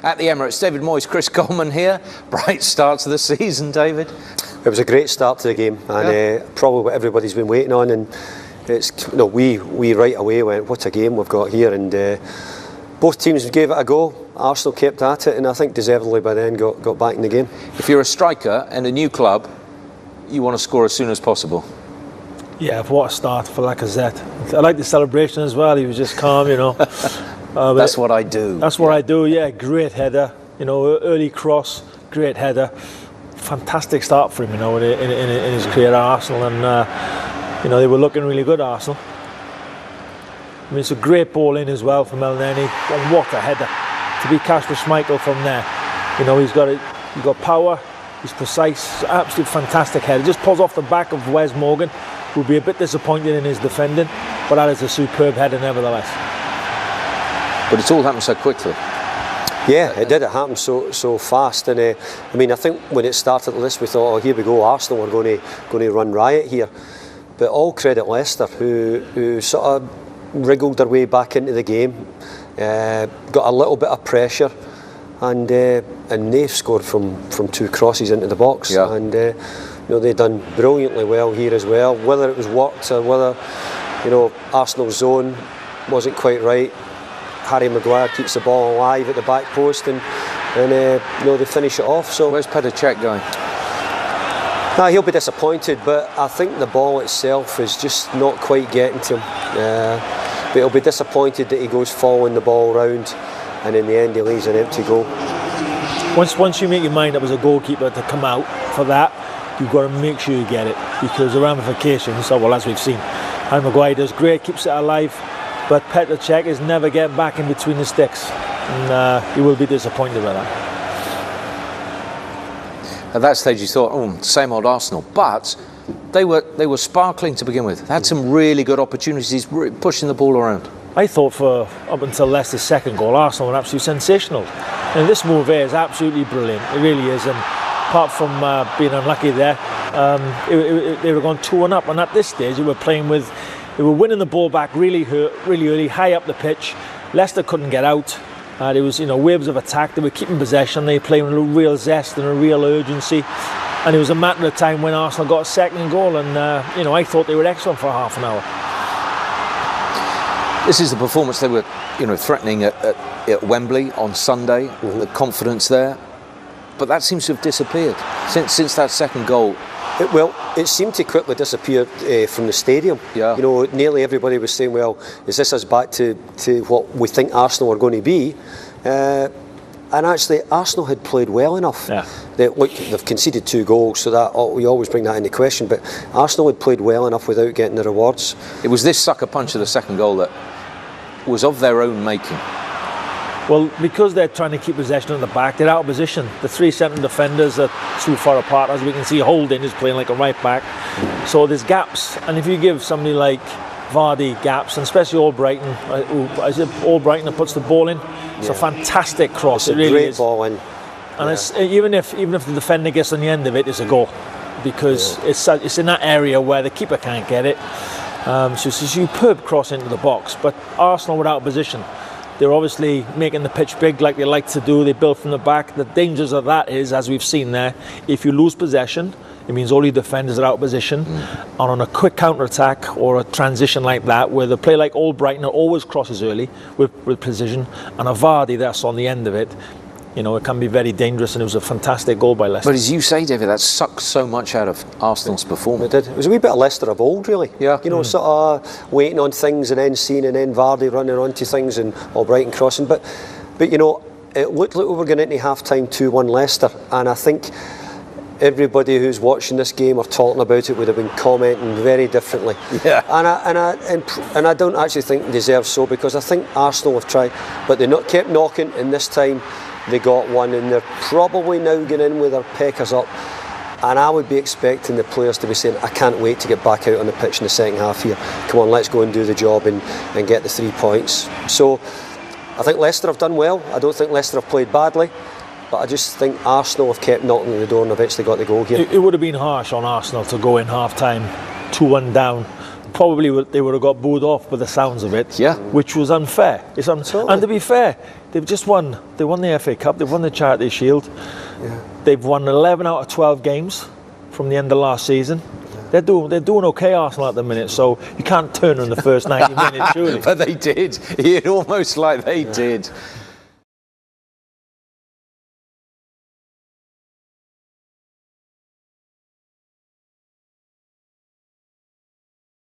at the Emirates. David Moyes, Chris Coleman here. Bright start to the season, David. It was a great start to the game, and probably what everybody's been waiting on. And it's we right away went, what a game we've got here, and both teams gave it a go. Arsenal kept at it, and I think deservedly by then got back in the game. If you're a striker and a new club, you want to score as soon as possible. Yeah, what a start for Lacazette. I like the celebration as well. He was just calm, you know. That's what I do. That's what I do. Yeah, great header. You know, early cross, great header. Fantastic start for him, you know, in his career at Arsenal, and you know, they were looking really good, Arsenal. I mean, it's a great ball in as well from El Neni, and what a header to be Kasper Schmeichel from there. You know, he's got power, he's precise, absolute fantastic header. Just pulls off the back of Wes Morgan, who'll be a bit disappointed in his defending, but that is a superb header nevertheless. But it's all happened so quickly. Yeah, it did. It happened so fast, and I mean, I think when it started this, we thought, oh, here we go, Arsenal are going to run riot here. But all credit Leicester, who sort of wriggled their way back into the game, got a little bit of pressure, and they've scored from two crosses into the box, and you know, they've done brilliantly well here as well. Whether it was worked or whether, you know, Arsenal's zone wasn't quite right, Harry Maguire keeps the ball alive at the back post, and you know, they finish it off. So where's Petr Cech going? He'll be disappointed, but I think the ball itself is just not quite getting to him. But he'll be disappointed that he goes following the ball round, and in the end he leaves an empty goal. Once you make your mind up as a goalkeeper to come out for that, you've got to make sure you get it, because the ramifications, well, as we've seen, Harry Maguire does great, keeps it alive, but Petr Cech is never getting back in between the sticks, and he will be disappointed by that. At that stage you thought, oh, same old Arsenal, but they were sparkling to begin with. They had some really good opportunities, pushing the ball around. I thought up until Leicester's second goal, Arsenal were absolutely sensational. And this move here is absolutely brilliant. It really is. And apart from being unlucky there, they were going 2-1 up. And at this stage, they were winning the ball back really early, high up the pitch. Leicester couldn't get out. There was, you know, waves of attack. They were keeping possession. They were playing with a real zest and a real urgency. And it was a matter of time when Arsenal got a second goal. And you know, I thought they were excellent for half an hour. This is the performance they were, you know, threatening at Wembley on Sunday. The confidence there, but that seems to have disappeared since that second goal. It seemed to quickly disappear from the stadium. Yeah. You know, nearly everybody was saying, well, is this us back to what we think Arsenal are going to be? And actually, Arsenal had played well enough. Yeah. Look, they've conceded 2 goals, so that we always bring that into question. But Arsenal had played well enough without getting the rewards. It was this sucker punch of the second goal that was of their own making. Well, because they're trying to keep possession at the back, they're out of position. The 3 central defenders are too far apart. As we can see, Holding is playing like a right back. So there's gaps, and if you give somebody like Vardy gaps, and especially Albrighton, that puts the ball in. It's a fantastic cross. It's a great ball in. And it's, even if the defender gets on the end of it, it's a goal, because it's in that area where the keeper can't get it. So it's a superb cross into the box. But Arsenal were out of position. They're obviously making the pitch big like they like to do. They build from the back. The dangers of that is, as we've seen there, if you lose possession, it means all your defenders are out of position. And on a quick counter-attack or a transition like that, where the play like Albrighton always crosses early with precision, and a Vardy that's on the end of it, you know, it can be very dangerous. And it was a fantastic goal by Leicester. But as you say, David, that sucked so much out of Arsenal's performance. It did. It was a wee bit of Leicester of old, really. Yeah. You know, sort of waiting on things and then seeing, and then Vardy running onto things and Albrighton crossing. But you know, it looked like we were going into half-time 2-1 Leicester, and I think everybody who's watching this game or talking about it would have been commenting very differently. Yeah. And I don't actually think they deserve so, because I think Arsenal have tried, but they kept knocking, and this time they got one, and they're probably now going in with their peckers up. And I would be expecting the players to be saying, I can't wait to get back out on the pitch in the second half here. Come on, let's go and do the job and get the 3 points. So I think Leicester have done well. I don't think Leicester have played badly, but I just think Arsenal have kept knocking on the door and eventually got the goal here. It would have been harsh on Arsenal to go in half-time 2-1 down. Probably they would have got booed off by the sounds of it, which was unfair. And to be fair, they've just won. They won the FA Cup. They've won the Charity Shield. Yeah. They've won 11 out of 12 games from the end of last season. They're doing okay, Arsenal, at the minute, so you can't turn on the first 90 minutes, surely. But they did. It almost like they did.